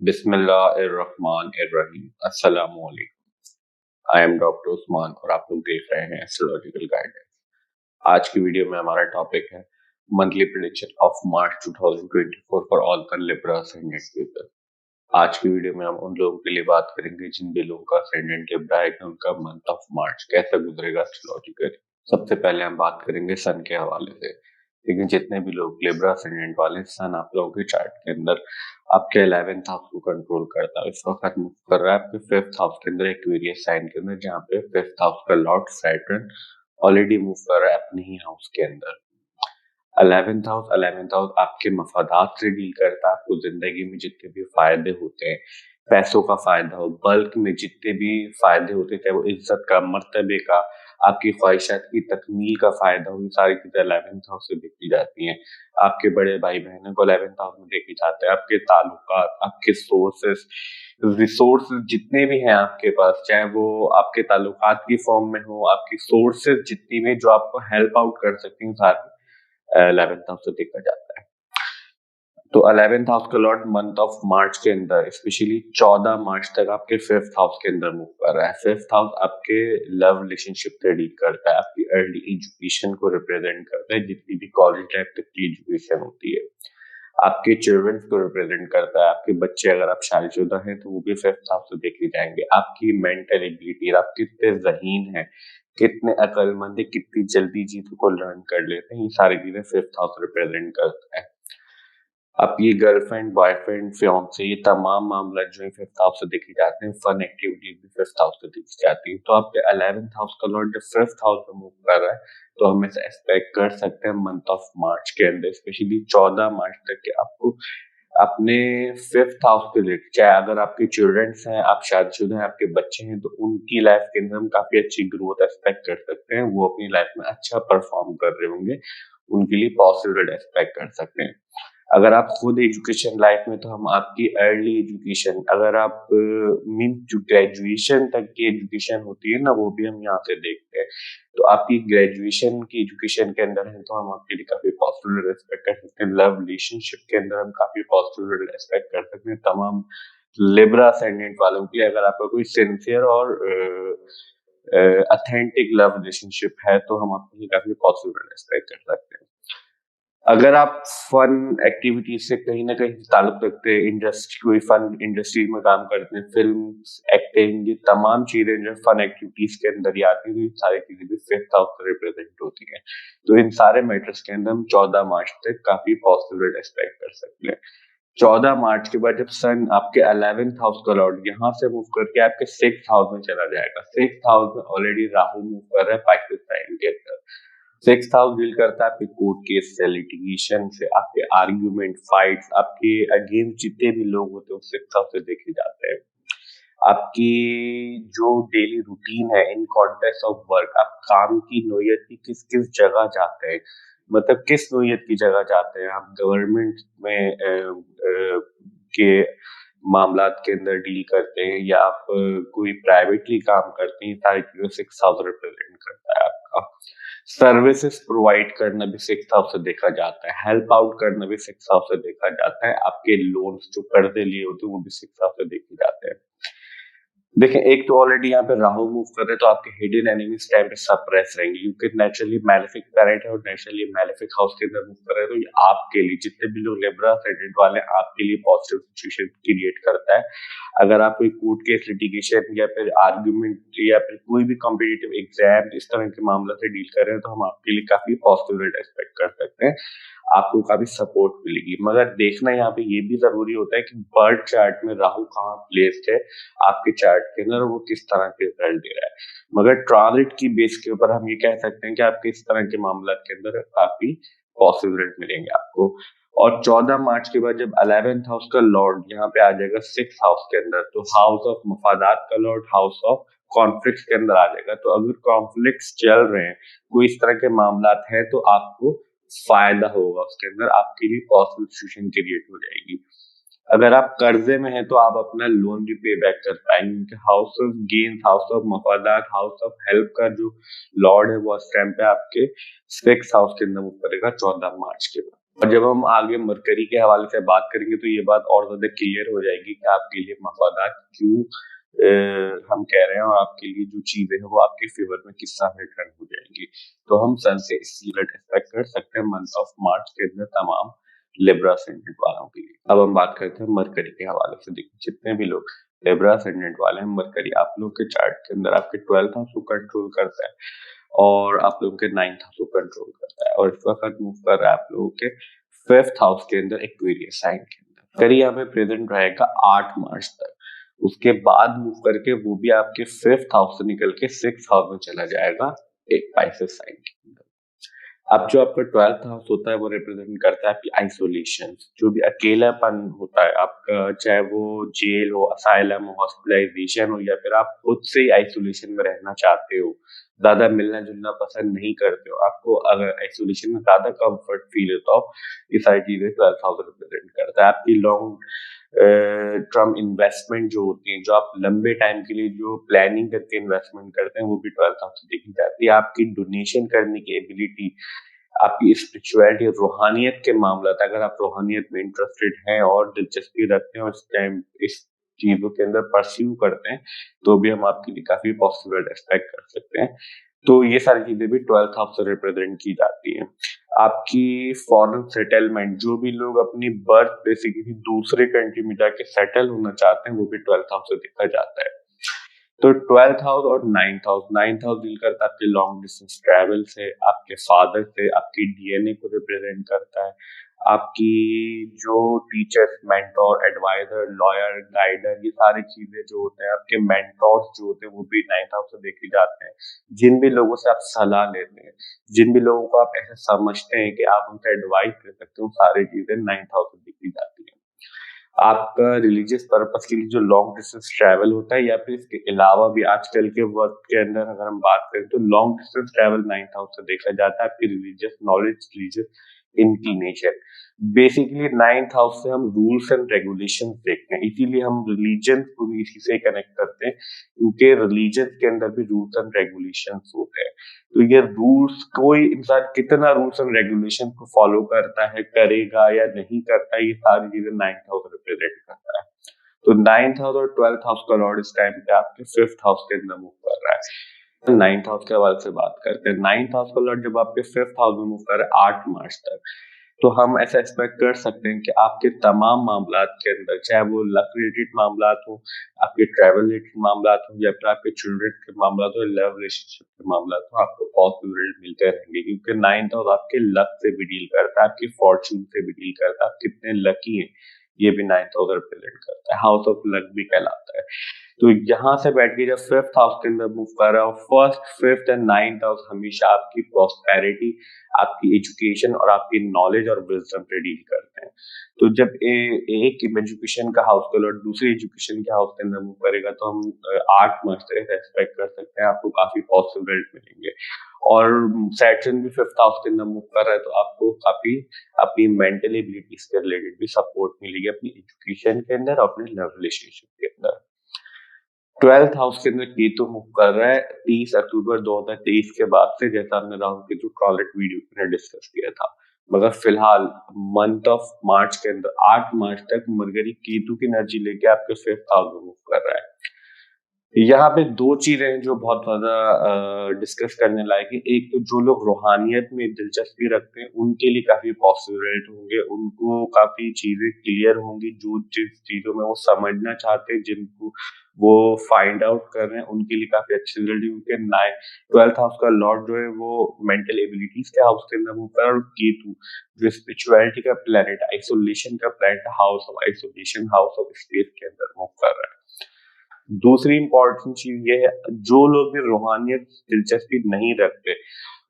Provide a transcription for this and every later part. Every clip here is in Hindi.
बिस्मिल्लाहिर्रहमानिर्रहीम। अस्सलामु अलैकुम। आई एम डॉक्टर उस्मान और आप लोग देख रहे हैं एस्ट्रोलॉजिकल गाइडेंस। आज की वीडियो में हमारा टॉपिक है monthly prediction of March 2024 for all the Libra ascendant people. आज की वीडियो में हम उन लोगों के लिए बात करेंगे जिन भी लोगों का असेंडेंट लिब्रा है कि उनका मंथ ऑफ मार्च कैसा गुजरेगा एस्ट्रोलॉजिकली। सबसे पहले हम बात करेंगे सन के हवाले से। लेकिन जितने भी लोग लिब्रा असेंडेंट वाले, सन आप लोगों के चार्ट के अंदर आपके 11th हाउस को कंट्रोल करता है। इस वक्त मूव कर रहा है आपके 5th हाउस के अंदर, एक्वेरियस साइन के अंदर, जहाँ पे 5th हाउस का लॉर्ड सैटर्न ऑलरेडी मूव कर रहा है अपने ही हाउस के अंदर। 11th हाउस आपके मफादात से डील करता है। आपको जिंदगी में जितने भी फायदे होते हैं, पैसों का फायदा हो, बल्क में जितने भी फायदे होते हैं, चाहे वो इज्जत का, मर्तबे का, आपकी ख्वाहिशात की तकमील का फायदा हो, ये सारी चीजें 11th हाउस से देखी जाती हैं। आपके बड़े भाई बहनों को 11th हाउस में देखी जाते हैं। आपके ताल्लुकात, आपके सोर्सेस, रिसोर्सेज जितने भी हैं आपके पास, चाहे वो आपके ताल्लुकात की फॉर्म में हो, आपकी सोर्सेज जितनी भी जो आपको हेल्प आउट कर सकती हैं, सारी 11th हाउस से देखा जाता है। तो 11th हाउस का लॉर्ड मंथ ऑफ मार्च के अंदर, स्पेशली 14 मार्च तक आपके 5th हाउस के अंदर मूव कर रहा है। 5th हाउस आपके लव रिलेशनशिप से डील करता है, आपकी अर्ली एजुकेशन को रिप्रेजेंट करता है, जितनी भी कॉलेज लाइफ तक की एजुकेशन होती है। आपके चिल्ड्रंस को रिप्रेजेंट करता है, आपके बच्चे, अगर आप शादीशुदा हैं तो वो भी 5th हाउस से देखे जाएंगे। आपकी मेंटल एबिलिटी, आप कितने ज़हीन हैं, कितने अक्लमंद है, कितनी जल्दी चीजों को लर्न कर लेते हैं, ये सारी चीजें 5th हाउस रिप्रेजेंट करता है। आपकी गर्लफ्रेंड, बॉयफ्रेंड, फियांसे, ये तमाम मामला जो है 5th हाउस से देखे जाते हैं। फन एक्टिविटीज भी 5th हाउस से देखी जाती है। तो आपके 11th हाउस का लॉर्ड जब 5th हाउस में मूव कर रहा है, तो हम इसे एक्सपेक्ट कर सकते हैं मंथ ऑफ मार्च के अंदर, स्पेशली 14 मार्च तक के आपको अपने 5th हाउस के रिलेटेड, चाहे अगर आपके चिल्ड्रंस हैं, आप शादीशुदा हैं, आपके बच्चे हैं, तो उनकी लाइफ के अंदर हम काफी अच्छी ग्रोथ एक्सपेक्ट कर सकते हैं। वो अपनी लाइफ में अच्छा परफॉर्म कर रहे होंगे, उनके लिए पॉजिटिव एक्सपेक्ट कर सकते हैं। अगर आप खुद एजुकेशन लाइफ में, तो हम आपकी अर्ली एजुकेशन, अगर आप मीन जो ग्रेजुएशन तक की एजुकेशन होती है ना, वो भी हम यहाँ से देखते हैं। तो आपकी ग्रेजुएशन की एजुकेशन के अंदर है, तो हम आपके लिए काफी पॉजिटिव एक्सपेक्ट कर सकते हैं। लव रिलेशनशिप के अंदर हम काफी पॉजिटिव एक्सपेक्ट कर सकते हैं। तमाम लिब्रा असेंडेंट वालों के लिए, अगर आपका कोई सिंसियर और अथेंटिक लव रिलेशनशिप है, तो हम आपके लिए काफी पॉजिटिव एक्सपेक्ट कर सकते हैं। अगर आप फन एक्टिविटीज से कहीं ना कहीं ताल्लुक रखते हैं, इंडस्ट्री, कोई फन इंडस्ट्री में काम करते हैं, फिल्म, एक्टिंग, ये तमाम चीजें जो फन एक्टिविटीज के अंदर ही आती है, तो ये सारी चीजें भी 5th हाउस से रिप्रेजेंट होती हैं। तो इन सारे मैटर्स के अंदर हम 14 मार्च तक काफी पॉजिटिव एक्सपेक्ट कर सकते हैं। 14 मार्च के बाद जब सन आपके 11th हाउस का लॉर्ड यहाँ से मूव करके आपके 6th हाउस में चला जाएगा। 6th हाउस में ऑलरेडी राहु मूव कर रहा है पाकिस्तान के अंदर। 6th हाउस डील करता है आपके कोर्ट केस से, लिटिगेशन से, आपके आर्ग्यूमेंट, फाइट्स, आपके अगेंस्ट जितने भी लोग होते हैं, 6th हाउस से देखे जाते हैं। आपकी जो डेली रूटीन है इन कॉन्टेक्स्ट ऑफ वर्क, आप काम की नोयत की किस किस जगह जाते हैं, मतलब किस नोयत की जगह जाते हैं, आप गवर्नमेंट में के मामलात के अंदर डील करते हैं, या आप कोई प्राइवेटली काम करते हैं, सारी चीजें 6th हाउस रिप्रेजेंट करता है आपका। सर्विसेज प्रोवाइड करना भी 6th हाउस से देखा जाता है। हेल्प आउट करना भी 6th हाउस से देखा जाता है। आपके लोन्स जो कर्जे लिए होते हैं, वो भी 6th हाउस से देखे जाते हैं। देखें, एक तो ऑलरेडी यहाँ पे राहु मूव कर रहे हैं, तो आपके हिडन एनिमीज टाइम पे सप्रेस रहेंगे, क्योंकि नेचुरली मैलेफिक प्लैनेट है और नेचुरली मैलेफिक हाउस के अंदर मूव कर रहे हैं। तो ये आपके लिए, जितने भी लोग लिब्रा असेंडेंट वाले हैं, आपके लिए पॉजिटिव सिचुएशन क्रिएट करता है। अगर आप कोई कोर्ट केस, लिटिगेशन, या फिर आर्ग्यूमेंट, या फिर कोई भी कॉम्पिटिटिव एग्जाम, इस तरह के मामला से डील कर रहे हैं, तो हम आपके लिए काफी पॉजिटिव एक्सपेक्ट कर सकते हैं। आपको काफी सपोर्ट मिलेगी। मगर देखना यहाँ पे ये भी जरूरी होता है कि बर्थ चार्ट में राहु कहाँ प्लेस्ड है आपके चार्ट के अंदर, वो किस तरह के रिजल्ट दे रहा है। मगर ट्रांजिट की बेस के ऊपर हम ये कह सकते हैं कि आपके इस तरह के मामला के अंदर काफी पॉजिटिव रिजल्ट मिलेंगे आपको। और 14 मार्च के बाद जब 11th हाउस का लॉर्ड यहाँ पे आ जाएगा 6th हाउस के अंदर, तो हाउस ऑफ मफादात का लॉर्ड हाउस ऑफ कॉन्फ्लिक्ट के अंदर आ जाएगा। तो अगर कॉन्फ्लिक्ट चल रहे हैं, कोई इस तरह के मामला है, तो आपको फायदा होगा उसके अंदर, आपके लिए पॉजिटिव सिचुएशन क्रिएट हो जाएगी। अगर आप कर्जे में हैं, तो आप अपना लोन भी पे बैक कर पाएंगे। House of gain, house of मफादात, हाउस ऑफ हेल्प का जो लॉर्ड है, वो इस टाइम पे आपके 6th हाउस के अंदर मूव करेगा 14 मार्च के बाद। और जब हम आगे मरकरी के हवाले से बात करेंगे तो ये बात और ज्यादा क्लियर हो जाएगी कि आपके लिए मफादात क्यों हम कह रहे हैं और आपके लिए जो चीजें हैं वो आपके फेवर में किस तरह से टर्न हो जाएंगी। तो हम सन से इसलिए एक्सपेक्ट कर सकते हैं मंथ ऑफ मार्च के अंदर तमाम लिब्रा असेंडेंट वालों के लिए। अब हम बात करते हैं मरकरी के हवाले से। देखिए जितने भी लोग लिब्रा असेंडेंट वाले हैं, मरकरी आप लोग के चार्ट के अंदर आपके 12th हाउस को कंट्रोल करता है और आप लोगों के 9th हाउस को कंट्रोल करता है और इस वक्त मूव कर रहा है आप लोगों के 5th हाउस के अंदर एक्वेरियस साइन के अंदर। करी यहाँ पे प्रेजेंट रहेगा 8 मार्च तक। उसके बाद मूव करके वो भी आपके 5th हाउस से निकल के 6th हाउस में चला जाएगा एक पाइसेस साइन के अंदर। अब जो आपका 12th हाउस होता है वो रिप्रेजेंट करता है आपकी आइसोलेशन, जो भी अकेलापन होता है आपका, चाहे वो जेल हो, असाइलम हो, हॉस्पिटलाइजेशन हो, या फिर आप खुद से ही आइसोलेशन में रहना चाहते हो, ज्यादा मिलना जुलना पसंद नहीं करते हो, आपको अगर आइसोलेशन में ज्यादा कंफर्ट फील होता हो, ये सारी चीजें 12th हाउस रिप्रेजेंट करता है। आपकी लॉन्ग टर्म इन्वेस्टमेंट जो होती है, जो आप लंबे टाइम के लिए जो प्लानिंग करके इन्वेस्टमेंट करते हैं, वो भी 12th हाउस से देखी जाती है। आपकी डोनेशन करने की एबिलिटी, आपकी स्पिरिचुअलिटी, रूहानियत के मामला, अगर आप रूहानियत में इंटरेस्टेड हैं और दिलचस्पी रखते हैं और इस टाइम इस चीजों के अंदर परस्यू करते हैं, तो भी हम आपके लिए काफी पॉसिबल एक्सपेक्ट कर सकते हैं। तो ये सारी चीजें भी 12th हाउस से रिप्रेजेंट की जाती हैं। आपकी फॉरेन सेटलमेंट, जो भी लोग अपनी बर्थ बेसिकली दूसरे कंट्री में जाके सेटल होना चाहते हैं, वो भी 12th हाउस से देखा जाता है। तो 12th हाउस और 9th हाउस डील करता है आपके लॉन्ग डिस्टेंस ट्रैवल से, आपके फादर से, आपकी डीएनए को रिप्रेजेंट करता है, आपकी जो teachers, mentor, advisor, lawyer, guider, ये सारी चीजें जो होते हैं, आपके मेंटोर्स जो होते हैं, वो भी 9th हाउस से देखे जाते हैं। जिन भी लोगों से आप सलाह लेते हैं, जिन भी लोगों को आप ऐसे समझते हैं कि आप उनसे एडवाइस ले सकते हो, सारी चीजें 9th हाउस से देखी जाती है। आपका रिलीजियस पर्पस के लिए जो लॉन्ग डिस्टेंस ट्रैवल होता है, या फिर इसके अलावा भी आजकल के वर्क के अंदर अगर हम बात करें तो long distance travel 9th house से देखा जाता है। आपकी religious knowledge, religious inclination, basically 9th house से हम रूल्स एंड रेगुलेशन देखते हैं, इसीलिए हम रिलीजन को भी इसी से कनेक्ट करते हैं, क्योंकि रिलीजन के अंदर भी रूल्स एंड रेगुलेशन होते हैं। तो ये रूल्स, कोई इंसान कितना रूल्स एंड रेगुलेशन को फॉलो करता है, करेगा या नहीं करता है, ये सारी चीजें 9th हाउस रिप्रेजेंट करता है। तो 9th हाउस और 12th हाउस का लॉर्ड इस टाइम पे आपके 5th हाउस के अंदर मूव कर रहा है। 9th हाउस के हवाले से बात करते हैं। 9th हाउस का लॉर्ड जब आपके 5th हाउस में मूव कर रहा है 8 मार्च तक, तो हम ऐसा एक्सपेक्ट कर सकते हैं कि आपके तमाम मामलात के अंदर, चाहे वो लक रिलेटेड मामलात हो, आपके ट्रैवल रिलेटेड मामलात हो, या फिर आपके चिल्ड्रन के मामलात हो, लव रिलेशनशिप के मामलात हो, आपको पॉसिबल मिलते रहेंगे, क्योंकि 9th हाउस आपके लक से भी डील करता है, आपकी फॉर्चून से भी डील करता है, आप कितने लकी हैं ये भी 9th हाउस रिप्रेजेंट करता है, हाउस ऑफ लक भी कहलाता है। तो यहाँ से बैठ के जब 5th हाउस के अंदर मूव कर रहा है, first, 5th and 9th house हमेशा आपकी प्रॉस्पेरिटी, आपकी एजुकेशन और आपकी नॉलेज और विजडम पे डील करते हैं। तो जब एक एजुकेशन का हाउस का लॉर्ड दूसरी एजुकेशन के हाउस के अंदर मूव करेगा, तो हम 8 मार्च तक एक्सपेक्ट कर सकते हैं आपको काफी पॉसिबल मिलेंगे। और सैटर्न भी 5th हाउस के अंदर मूव कर रहा है, तो आपको काफी अपनी मेंटल एबिलिटीज के रिलेटेड भी सपोर्ट मिलेगी, अपनी एजुकेशन के अंदर, अपने लव रिलेशनशिप के अंदर। 12th हाउस के अंदर केतु मूव कर रहा है 30 अक्टूबर 2023 के बाद से, जैसा हमने राहु केतु ट्रांजिट वीडियो में डिस्कस किया था। मगर फिलहाल मंथ ऑफ मार्च के अंदर 8 मार्च तक मरकरी केतु की एनर्जी लेके आपके 5th हाउस में मूव कर रहा है। यहाँ पे दो चीजें हैं जो बहुत ज्यादा डिस्कस करने लायक है। एक तो जो लोग रूहानियत में दिलचस्पी रखते हैं उनके लिए काफी पॉसिबल होंगे, उनको काफी चीजें क्लियर होंगी, जो जिस चीजों में वो समझना चाहते हैं, जिनको वो फाइंड आउट कर रहे हैं, उनके लिए काफी अच्छी रिजल्ट, क्योंकि 12th हाउस का लॉर्ड जो है वो मेंटल एबिलिटीज के हाउस के अंदर होता है, और केतु जो स्पिरिचुअलिटी का प्लेनेट, आइसोलेशन का planet, house of isolation, house of space के अंदर मूव कर रहा है। दूसरी इंपॉर्टेंट चीज ये है, जो लोग भी रूहानियत दिलचस्पी नहीं रखते,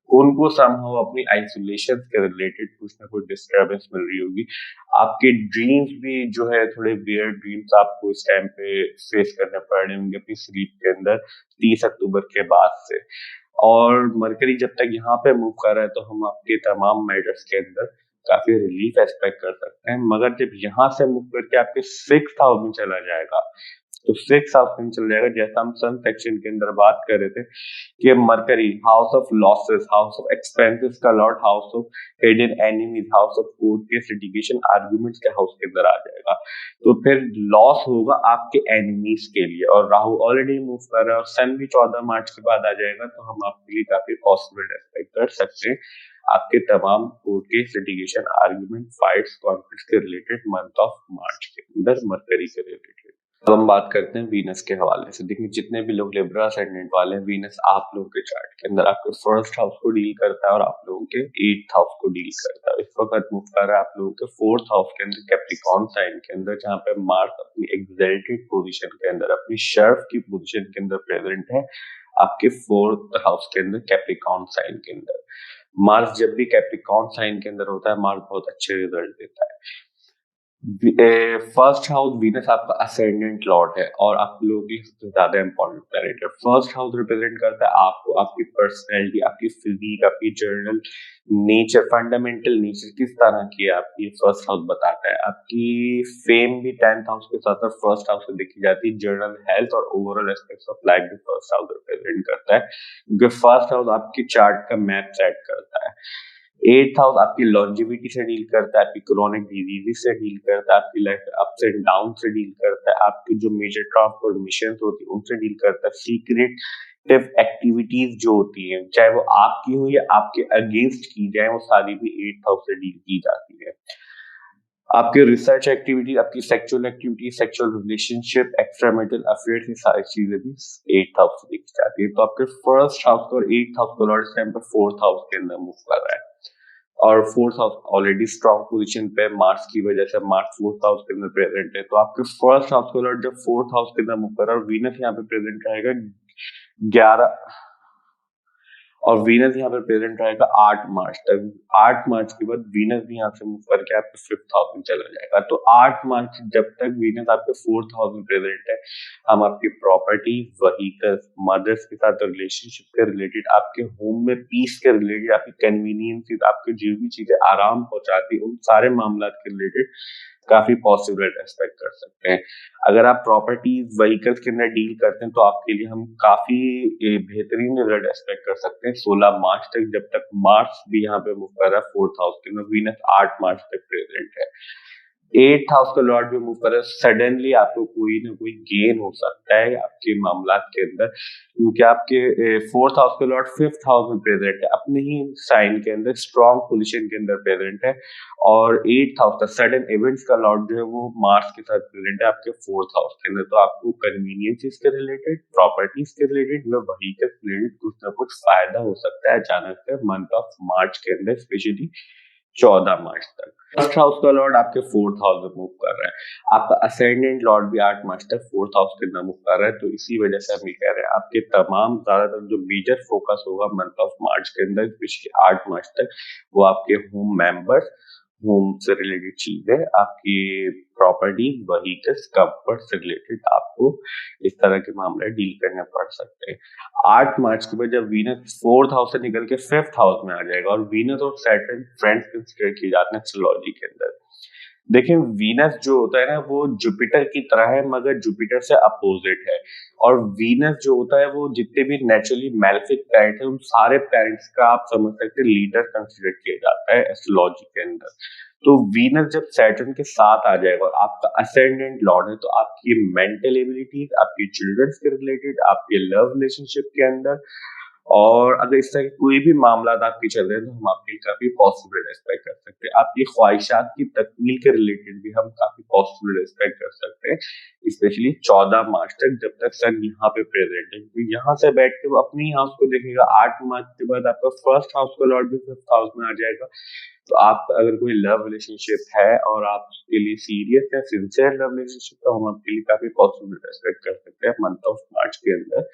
उनको समहाउ अपनी आइसोलेशन के रिलेटेड कुछ ना कुछ डिस्टर्बेंस मिल रही होगी। आपके ड्रीम्स भी जो है थोड़े वियर्ड ड्रीम्स आपको इस टाइम पे फेस करने पड़ रहे होंगे अपनी स्लीप के अंदर 30 अक्टूबर के बाद से। और मरकरी जब तक यहाँ पे मूव कर रहा है, तो हम आपके तमाम मैटर्स के अंदर काफी रिलीफ एक्सपेक्ट कर सकते हैं। मगर जब यहाँ से मूव करके आपके 6th हाउस में चला जाएगा, तो 6th हाउस के अंदर चल जाएगा, जैसा हम सन सेक्शन के अंदर बात कर रहे थे कि Mercury house of losses, house of expenses का lord, house of hidden enemies, house of court case litigation arguments के हाउस के अंदर आ जाएगा। तो फिर लॉस होगा आपके एनिमीज के लिए, और राहु ऑलरेडी मूव कर रहा है और सन भी 14 मार्च के बाद आ जाएगा, तो हम आपके लिए काफी पॉसिबल एक्सपेक्ट कर सकते हैं आपके तमाम court case litigation argument fights conflicts के रिलेटेड मंथ ऑफ मार्च के अंदर मरकरी के रिलेटेड। अब हम बात करते हैं वीनस के हवाले से। देखिए जितने भी लोग लिब्रा असेंडेंट वाले हैं, वीनस आप लोगों के चार्ट के अंदर आपके फर्स्ट हाउस को डील करता है और आप लोगों के 8th हाउस को डील करता है। इस वक्त मूव कर रहा है आप लोगों के 4th हाउस के अंदर कैप्रिकॉर्न साइन के अंदर, जहाँ पे मार्स अपनी एग्जल्टेड पोजीशन के अंदर, अपनी शर्फ की पोजीशन के अंदर प्रेजेंट है आपके 4th हाउस के अंदर कैप्रिकॉर्न साइन के अंदर। मार्स जब भी कैप्रिकॉर्न साइन के अंदर होता है, मार्स बहुत अच्छे रिजल्ट देता है। फर्स्ट हाउस वीनस आपका असेंडेंट लॉर्ड है और आप लोगों की सबसे ज्यादा इंपॉर्टेंट प्लैनेट है। फर्स्ट हाउस रिप्रेजेंट करता है आपको, आपकी पर्सनैलिटी, आपकी फिजिक, आपकी जर्नल नेचर, फंडामेंटल नेचर किस तरह की है आपकी, फर्स्ट हाउस बताता है। आपकी फेम भी 10th हाउस के साथ साथ फर्स्ट हाउस से देखी जाती है। जर्नल हेल्थ और ओवरऑल एस्पेक्ट्स ऑफ लाइफ भी फर्स्ट हाउस रिप्रेजेंट करता है, क्योंकि फर्स्ट हाउस आपकी चार्ट का मैप सेट करता है। 8th हाउस आपकी लॉन्जिविटी से डील करता है, आपकी क्रोनिक डिजीज से डील करता है, आपकी लाइफ अप्स एंड डाउन से डील करता है, आपकी जो मेजर ट्रांसफॉर्मेशन होती है उनसे डील करता है। सीक्रेटिव एक्टिविटीज जो होती हैं, चाहे वो आपकी हो या आपके अगेंस्ट की जाए, वो सारी भी 8th हाउस से डील की जाती है। आपके रिसर्च एक्टिविटी, आपकी sexual activity, sexual relationship, extra marital affairs, ये सारी चीजें भी 8th हाउस से देखी जाती है। तो आपके फर्स्ट हाउस और 8th हाउस को लॉर्ड इस टाइम पे 4th हाउस के अंदर मूव कर रहा है, और 4th house already strong position पे मार्स की वजह से, मार्स 4th हाउस के अंदर प्रेजेंट है। तो आपके फर्स्ट हाउस को लॉर्ड जब 4th हाउस के अंदर मूव कर रहा है और वीनस यहाँ पे प्रेजेंट रहेगा 11, और वीनस यहाँ पे प्रेजेंट रहेगा 8 मार्च तक। 8 मार्च के बाद वीनस भी यहाँ से मूव करके आपके 5th हाउस में चला जाएगा। तो 8 मार्च जब तक वीनस आपके 4th हाउस में प्रेजेंट है, हम आपकी प्रॉपर्टी, व्हीकल्स, मदर्स के साथ रिलेशनशिप के रिलेटेड, आपके होम में पीस के रिलेटेड, आपकी कन्वीनियंस, आपके जो भी चीजें आराम पहुंचाती, उन सारे मामला के रिलेटेड काफी पॉसिबल एक्सपेक्ट कर सकते हैं। अगर आप प्रॉपर्टी व्हीकल्स के अंदर डील करते हैं, तो आपके लिए हम काफी बेहतरीन रिजल्ट एक्सपेक्ट कर सकते हैं 16 मार्च तक, जब तक मार्स भी यहाँ पे मूव कर रहा है 4th हाउस के अंदर। वीनस 8 मार्च तक प्रेजेंट है। 8th हाउस का लॉर्ड भी मूव कर रहा है। सडनली आपको कोई ना कोई गेन हो सकता है आपके मामला के अंदर, क्योंकि आपके 4th हाउस का लॉर्ड 5th हाउस में प्रेजेंट है, अपने ही साइन के अंदर स्ट्रॉन्ग पोजीशन के अंदर प्रेजेंट है। और 8th हाउस का सडन इवेंट्स का लॉर्ड जो है वो मार्स के साथ प्रेजेंट है आपके 4th हाउस के अंदर। तो आपको कन्वीनियंस के रिलेटेड, प्रॉपर्टीज के रिलेटेड या व्हीकल से रिलेटेड कुछ ना कुछ फायदा हो सकता है अचानक से मंथ ऑफ मार्च के अंदर, स्पेशली 14 मार्च तक। फर्स्ट हाउस का लॉर्ड आपके 4th हाउस में मूव कर रहा है। आपका असेंडेंट लॉर्ड भी 8 मार्च तक 4th हाउस के अंदर मूव कर रहा है। तो इसी वजह से हम ये कह रहे हैं आपके तमाम ज्यादातर जो मेजर फोकस होगा मंथ ऑफ मार्च के अंदर, पिछले 8 मार्च तक, वो आपके होम मेंबर्स, होम से रिलेटेड चीजें, आपकी प्रॉपर्टी, व्हीकल्स, कंफर्ट से रिलेटेड आपको इस तरह के मामले डील करने पड़ सकते हैं। 8 मार्च के बाद जब वीनस 4th हाउस से निकल के 5th हाउस में आ जाएगा, और वीनस और सैटर्न फ्रेंड्स कंसीडर किए जाते हैं एस्ट्रोलॉजी के अंदर। देखिए वीनस जो होता है ना, वो जुपिटर की तरह है, मगर जुपिटर से अपोजिट है। और वीनस जो होता है, वो जितने भी नेचुरली मैलेफिक प्लैनेट है, उन सारे प्लैनेट्स का आप समझ सकते हैं लीडर कंसीडर किया जाता है एस्ट्रोलॉजी के अंदर। तो वीनस जब सैटर्न के साथ आ जाएगा और आपका असेंडेंट लॉर्ड है, तो आपकी मेंटल एबिलिटीज, आपकी चिल्ड्रंस के रिलेटेड, आपके लव रिलेशनशिप के अंदर, और अगर इस तरह के कोई भी मामला आपके चल रहे हैं, तो हम आपके लिए काफी पॉसिबल एक्सपेक्ट कर सकते हैं। आपकी ख्वाहिशात की तकमील के रिलेटेड भी हम काफी पॉसिबल एक्सपेक्ट कर सकते हैं, स्पेशली 14 मार्च तक, जब तक सन यहाँ पे प्रेजेंट है। क्योंकि यहाँ से बैठ के वो अपनी हाउस को देखेगा। 8 मार्च के बाद आपका फर्स्ट हाउस का लॉर्ड भी 5th हाउस में आ जाएगा। तो आप अगर कोई लव रिलेशनशिप है और आप उसके लिए सीरियस या सिंसियर लव रिलेशनशिप, तो हम आपके लिए काफी पॉसिबल एक्सपेक्ट कर सकते हैं मंथ ऑफ मार्च के अंदर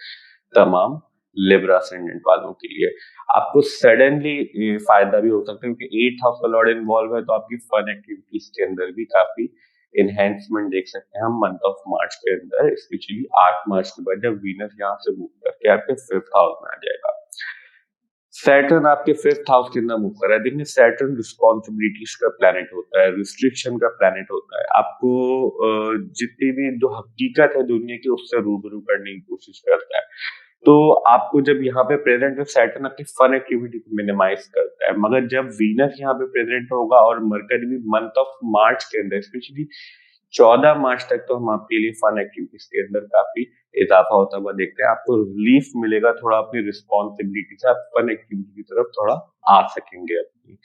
तमाम लिब्रा असेंडेंट वालों के लिए। आपको सडनली फायदा भी हो सकता है, क्योंकि 8th हाउस का लॉर्ड इन्वॉल्व है, तो आपकी फन एक्टिविटीज के अंदर भी काफी एनहेंसमेंट देख सकते हैं हम मंथ ऑफ मार्च के अंदर, स्पेशली 8 मार्च के बाद जब वीनस यहाँ से मूव करके आपके 5th हाउस में आ जाएगा। सैटर्न आपके 5th हाउस के अंदर मूव कर रहा है। देखिए सैटर्न रिस्पॉन्सिबिलिटीज का प्लैनेट होता है, रिस्ट्रिक्शन का प्लैनेट होता है। आपको जितनी भी जो हकीकत है दुनिया की उससे रूबरू करने की कोशिश करता है। तो आपको जब यहाँ पे प्रेजेंट है सैटर्न आपकी फन एक्टिविटी को मिनिमाइज करता है, मगर जब वीनस यहाँ पे प्रेजेंट होगा और मरकरी भी मंथ ऑफ मार्च के अंदर स्पेशली 14 मार्च तक तो हम आपके लिए फन एक्टिविटीज के अंदर काफी इजाफा होता हुआ देखते हैं। आपको रिलीफ मिलेगा थोड़ा अपनी रिस्पॉन्सिबिलिटी से, आप फन एक्टिविटी की तरफ थोड़ा आ सकेंगे अपनी।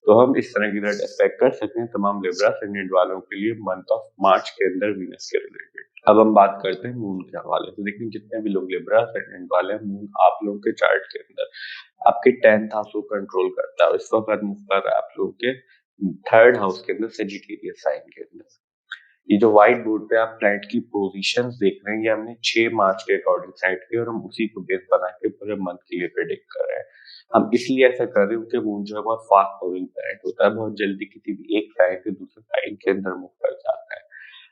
तो हम इस तरह की एक्सपेक्ट कर सकते हैं तमाम लिब्रा असेंडेंट वालों के लिए मंथ ऑफ मार्च के अंदर वीनस के रिलेटेड। अब हम बात करते हैं मून के हवाले से। देखिए जितने भी लोग लिब्रा असेंडेंट वाले हैं, मून आप लोगों के चार्ट के अंदर आपके 10th हाउस को कंट्रोल करता है। इस वक्त मूव कर रहा है आप लोगों के 3rd हाउस के अंदर सेजिटेरियस साइन के अंदर। ये जो व्हाइट बोर्ड पे आप प्लैनेट की पोजीशंस देख रहे हैं ये हमने 6 मार्च के अकॉर्डिंग सेट की और हम उसी को बेस बना के पूरे मंथ के लिए प्रेडिक्ट कर रहे हैं। हम इसलिए ऐसा कर रहे हैं क्योंकि मून जो है बहुत फास्ट मूविंग प्लैनेट होता है, बहुत जल्दी किसी भी एक साइन से दूसरे साइन के अंदर मूव कर जाता है।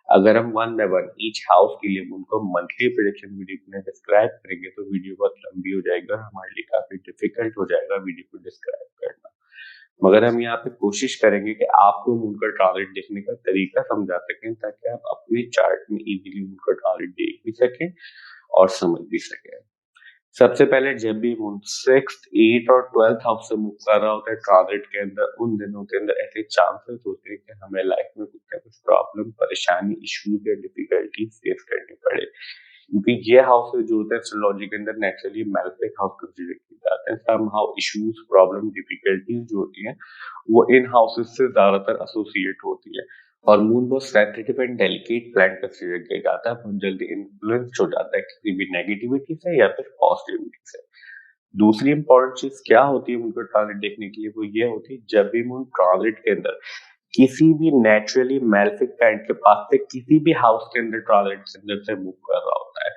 अगर हम one by one each house के लिए मून को मंथली प्रेडिक्शन वीडियो में डिस्क्राइब करेंगे तो वीडियो बहुत लंबी हो जाएगी और हमारे लिए काफी डिफिकल्ट हो जाएगा वीडियो को डिस्क्राइब करना। मगर हम यहाँ पे कोशिश करेंगे कि आपको मून का ट्रांजिट देखने का तरीका समझा सकें ताकि आप अपने चार्ट में इजीली मून का ट्रांजिट देख भी सकें और समझ भी सकें। सबसे पहले जब भी मून 6th, 8th और 12th हाउस से मूव कर रहा होता है ट्रांजिट के अंदर, उन दिनों के अंदर ऐसे चांसेस होते हैं कि हमें लाइफ में कुछ ना कुछ प्रॉब्लम, परेशानी, इश्यूज या डिफिकल्टी फेस करनी पड़े, क्योंकि ये हाउसेस जो होते हैं एस्ट्रोलॉजी के अंदर नेचुरली मैलेफिक हाउस कंसीडर किए जाते हैं। समहाउ इश्यूज, प्रॉब्लम, डिफिकल्टीज जो होती हैं वो इन हाउसेस से ज्यादातर एसोसिएट होती है और मून बहुत sensitive and delicate planet consider किया जाता है, बहुत जल्दी इन्फ्लुएंस हो जाता है किसी भी नेगेटिविटी से या फिर पॉजिटिविटी से। दूसरी इंपॉर्टेंट चीज क्या होती है मून को ट्रांजिट देखने के लिए, वो ये होती है जब भी मून ट्रांजिट के अंदर किसी भी नेचुरली मैलेफिक प्लैनेट के पास से किसी भी हाउस के अंदर ट्रांजिट के अंदर से मूव कर रहा होता है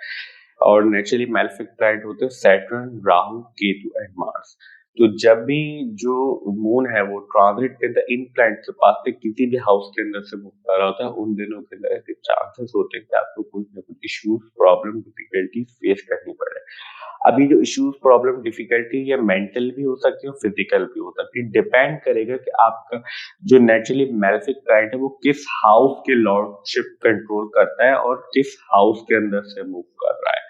और नेचुरली मैलेफिक प्लैनेट होते हैं Saturn, Rahu, Ketu and Mars. तो जब भी जो मून है वो ट्रांजिट के अंदर इन प्लैनेट के पास से किसी भी हाउस के अंदर से मूव कर रहा होता है, उन दिनों के अंदर ऐसे चांसेस होते हैं कि आपको कुछ ना कुछ इश्यूज, प्रॉब्लम, डिफिकल्टी फेस करनी पड़े। अभी जो इश्यूज, प्रॉब्लम, डिफिकल्टी ये मेंटल भी हो सकती है और फिजिकल भी हो सकती है। डिपेंड करेगा कि आपका जो नेचुरली मैलेफिक प्लैनेट है वो किस हाउस के लॉर्डशिप कंट्रोल करता है और किस हाउस के अंदर से मूव कर रहा है।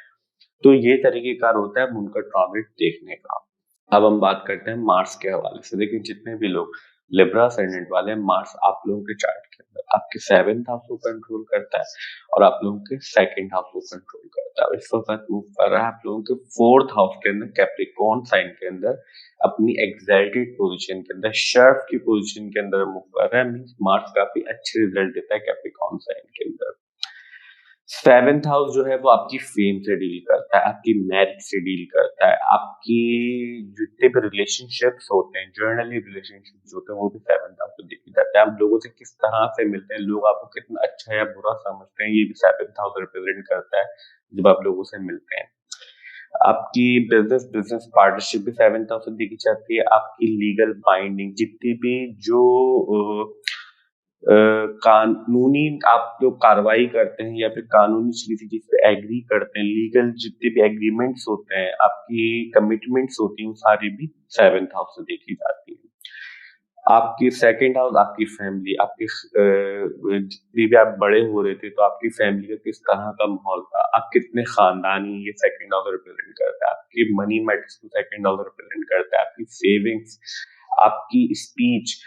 तो ये तरीकेकार होता है मून का ट्रांजिट देखने का। अब हम बात करते हैं मार्स के हवाले से। देखिए जितने भी लोग लिब्रा असेंडेंट वाले हैं, मार्स आप लोगों के चार्ट के अंदर आपके 7th हाउस को कंट्रोल करता है और आप लोगों के 2nd हाउस को कंट्रोल करता है। इस वक्त मूव कर रहा है आप लोगों के 4th हाउस के अंदर कैप्रिकॉर्न साइन के अंदर अपनी एग्जैल्टेड पोजीशन के अंदर, शर्फ की पोजीशन के अंदर मूव कर रहा है। मींस मार्स काफी अच्छे रिजल्ट देता है कैप्रिकॉर्न साइन के अंदर। 7th हाउस जो है वो आपकी फेम से डील करता है, आपकी मैरिज से डील करता है, आपकी जितने भी रिलेशनशिप्स होते हैं, जर्नली रिलेशनशिप्स होते हैं वो भी 7th हाउस से देखी जाते हैं। आप लोगों से किस तरह से मिलते हैं, लोग आपको कितना अच्छा या बुरा समझते हैं, ये भी 7th हाउस रिप्रेजेंट करता है जब आप लोगों से मिलते हैं। आपकी बिजनेस बिजनेस पार्टनरशिप भी 7th हाउस से देखी जाती है। आपकी लीगल बाइंडिंग जितनी भी जो कानूनी आप लोग कार्रवाई करते हैं या फिर कानूनी किसी चीज पे एग्री करते हैं, लीगल जितने भी एग्रीमेंट्स होते हैं, आपकी कमिटमेंट्स होती हैं, वो सारी भी 7th हाउस से देखी जाती है। आपकी 2nd हाउस आपकी फैमिली, आपकी जितनी भी आप बड़े हो रहे थे तो आपकी फैमिली का किस तरह का माहौल था, आप कितने खानदानी, ये 2nd हाउस रिप्रेजेंट करता है। आपकी मनी मैटर्स को 2nd हाउस रिप्रेजेंट करता है। आपकी सेविंग्स, आपकी स्पीच,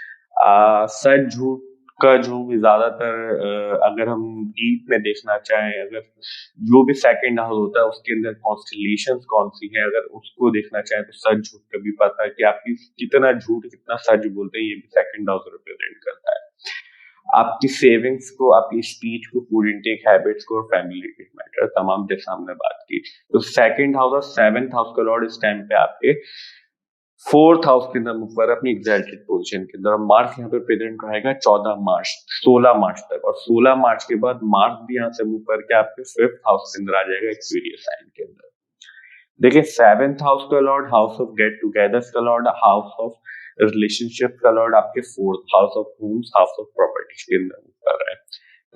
सच झूठ का जो भी ज्यादातर अगर हम डीप में देखना चाहें, अगर जो भी 2nd हाउस होता है उसके अंदर कॉन्स्टलेशंस कौन सी हैं, अगर उसको देखना चाहें तो सच झूठ का भी पता है कि आपकी कितना झूठ कितना सच बोलते हैं, ये भी 2nd हाउस रिप्रेजेंट करता है। आपकी सेविंग्स को, आपकी स्पीच को, फूड इनटेक हैबिट्स को और फैमिली रिलेटेड मैटर तमाम जैसे हमने बात की। तो 2nd हाउस और 7th हाउस का लॉर्ड इस टाइम पे आपके 4th हाउस के अंदर मूव कर अपनी एग्जैल्टेड पोजीशन के अंदर। मार्स यहाँ पे प्रेजेंट रहेगा 14 मार्च 16 मार्च तक और 16 मार्च के बाद मार्स भी यहाँ से मूव करके आपके 5th हाउस के अंदर आ जाएगा एक्वेरियस साइन के अंदर। देखिए 7th हाउस का lord, house of get togethers का लॉर्ड, हाउस ऑफ रिलेशनशिप का लॉर्ड आपके 4th house of homes, house of properties के अंदर मूव कर रहा है।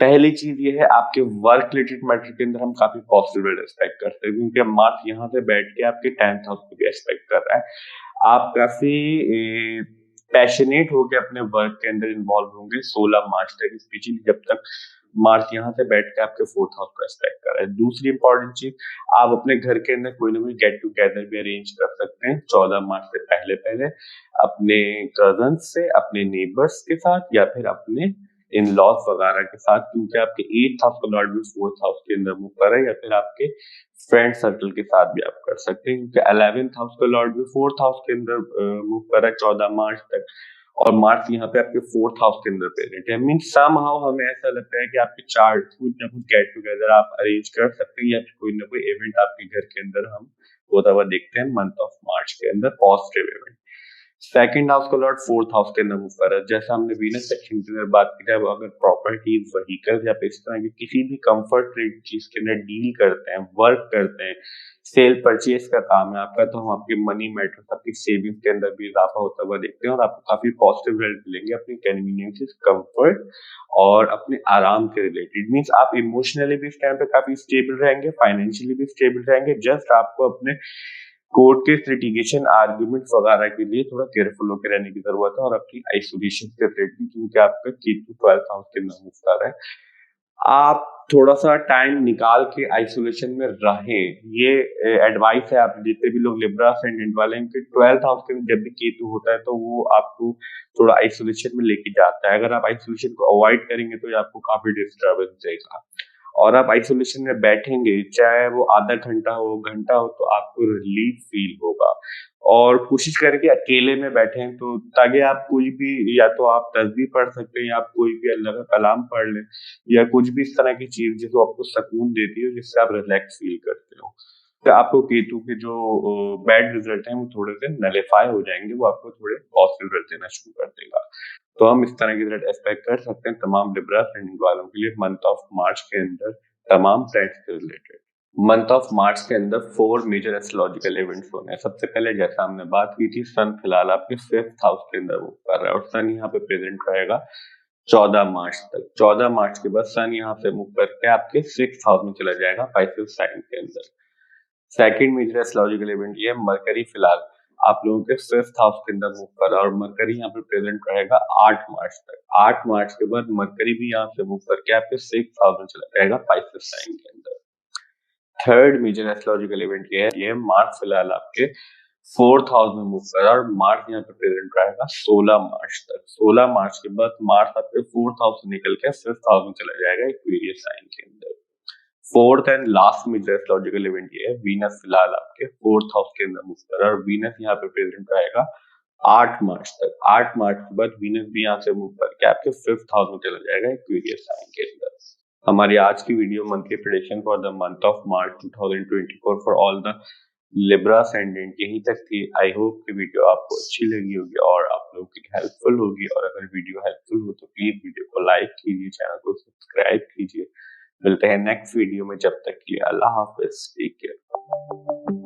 पहली चीज ये है आपके वर्क रिलेटेड मैटर के अंदर हम काफी पॉजिटिव एक्सपेक्ट करते हैं क्योंकि मार्स यहाँ से बैठ के आपके 10th हाउस को भी एक्सपेक्ट कर रहा है। आप काफी पैशनेट होके अपने वर्क के अंदर इन्वॉल्व होंगे 16 मार्च तक, स्पेशली जब तक मार्च यहाँ से बैठ के आपके 4th हाउस को एस्पेक्ट कर रहा है। दूसरी इंपॉर्टेंट चीज, आप अपने घर के अंदर कोई ना कोई गेट टुगेदर भी अरेंज कर सकते हैं 14 मार्च से पहले पहले, अपने कजन से, अपने नेबर्स के साथ, या फिर अपने इन लॉज वगैरह के साथ, क्योंकि आपके 8th हाउस का लॉर्ड भी 4th हाउस के अंदर मूव कर रहा है, या फिर आपके फ्रेंड सर्कल के साथ भी आप कर सकते हैं, क्योंकि 11th हाउस का लॉर्ड भी 4th हाउस के अंदर मूव कर रहा है 14 मार्च तक, और मार्च यहाँ पे आपके 4th हाउस के अंदर प्रेजेंट है। मीन समहाउ हमें ऐसा लगता है कि आपके चार्ट कुछ ना कुछ गेट टुगेदर आप अरेंज कर सकते हैं, या फिर कोई ना कोई इवेंट आपके घर के अंदर हम होता हुआ देखते हैं मंथ ऑफ मार्च के अंदर, पॉजिटिव इवेंट। सेकंड हाउस का लॉर्ड 4th हाउस के अंदर मूव कर रहा है। जैसा हमने वीनस सेक्शन के अंदर बात की थी, अगर प्रॉपर्टीज, व्हीकल्स या फिर इस तरह की किसी भी कंफर्ट चीज के अंदर डील करते हैं, वर्क करते हैं, सेल परचेज का काम है आपका, तो हम आपके मनी मैटर्स, आपकी सेविंग्स के अंदर भी इजाफा होता हुआ देखते हैं, और आपको काफी पॉजिटिव रिजल्ट मिलेंगे अपनी कन्वीनियंसेस, कंफर्ट और अपने आराम के रिलेटेड। मीन्स आप इमोशनली भी इस टाइम पे काफी स्टेबल रहेंगे, फाइनेंशियली भी स्टेबल रहेंगे। जस्ट आपको अपने कोर्ट के लिटिगेशन आर्ग्यूमेंट वगैरह के लिए थोड़ा केयरफुल होकर रहने की जरूरत है, और अपनी आइसोलेशन से रिलेटेड, क्योंकि आपका केतु 12th हाउस के अंदर मूव कर रहा है। आप थोड़ा सा टाइम निकाल के आइसोलेशन में रहें, ये एडवाइस है। आप जितने भी लोग लिब्रा असेंडेंट वाले हैं, कि 12th हाउस के अंदर जब भी केतु होता है तो वो आपको थोड़ा आइसोलेशन में लेके जाता है। अगर आप आइसोलेशन को अवॉइड करेंगे तो ये आपको काफी डिस्टर्बेंस देगा, और आप आइसोलेशन में बैठेंगे, चाहे वो आधा घंटा हो, घंटा हो, तो आपको रिलीफ फील होगा। और कोशिश करें कि अकेले में बैठें, तो ताकि आप कोई भी, या तो आप तस्बीह पढ़ सकते हैं, या आप कोई भी अल्लाह का कलाम पढ़ लें, या कुछ भी इस तरह की चीज जो आपको सुकून देती है, जिससे आप रिलैक्स फील करते हो। तो आपको केतु के जो बैड रिजल्ट हैं वो थोड़े से नलिफाई हो जाएंगे, वो आपको थोड़े पॉजिटिव रिजल्ट देना शुरू कर देगा। तो हम इस तरह की रिजल्ट एक्सपेक्ट कर सकते हैं तमाम लिब्रा असेंडेंट वालों के लिए मंथ ऑफ मार्च के अंदर, तमाम प्लैनेट्स से रिलेटेड। मंथ ऑफ मार्च के अंदर 4 मेजर एस्ट्रोलॉजिकल इवेंट्स होने हैं। सबसे पहले जैसा हमने बात की थी, सन फिलहाल आपके 5th हाउस के अंदर मूव कर रहा है, और सन यहाँ पे प्रेजेंट रहेगा 14 मार्च तक। 14 मार्च के बाद सन यहाँ से मूव करके आपके 6th हाउस में चला जाएगा, पाइसेस साइन के अंदर। सेकंड मेजर एस्ट्रोलॉजिकल इवेंट ये मरकरी फिलहाल आप लोगों के 5th हाउस के अंदर मूव कर रहा है, और मरकरी यहाँ पे प्रेजेंट रहेगा 8 मार्च तक। 8 मार्च के बाद मरकरी भी यहाँ से मूव करके आपके 6th हाउस में चला जाएगा, पाइसेस साइन के अंदर। थर्ड मेजर एस्ट्रोलॉजिकल इवेंट ये है मार्च फिलहाल आपके 4th हाउस में मूव कर रहा है, और मार्च यहाँ पे प्रेजेंट रहेगा 16 मार्च तक। 16 मार्च के बाद मार्च आपके 4th हाउस से निकल के 5th हाउस में चला जाएगा, एक्वेरियस साइन के अंदर। Fourth and last major astrological event ये है, वीनस फिलहाल आपके 4th हाउस के अंदर मूव कर रहा है, और वीनस यहाँ पे प्रेजेंट रहेगा 8 मार्च तक। 8 मार्च के बाद वीनस भी यहाँ से मूव करके आपके 5th हाउस में चला जाएगा, एक्वेरियस साइन के अंदर। हमारी आज की video monthly prediction for the month of March 2024 for all the Libra ascendant यहीं तक थी। आई होप कि वीडियो आपको अच्छी लगी होगी और आप लोगों की हेल्पफुल होगी, और अगर वीडियो हेल्पफुल हो तो प्लीज वीडियो को लाइक कीजिए, चैनल को सब्सक्राइब कीजिए। मिलते हैं नेक्स्ट वीडियो में, जब तक के लिए अल्लाह हाफिज, टेक केयर।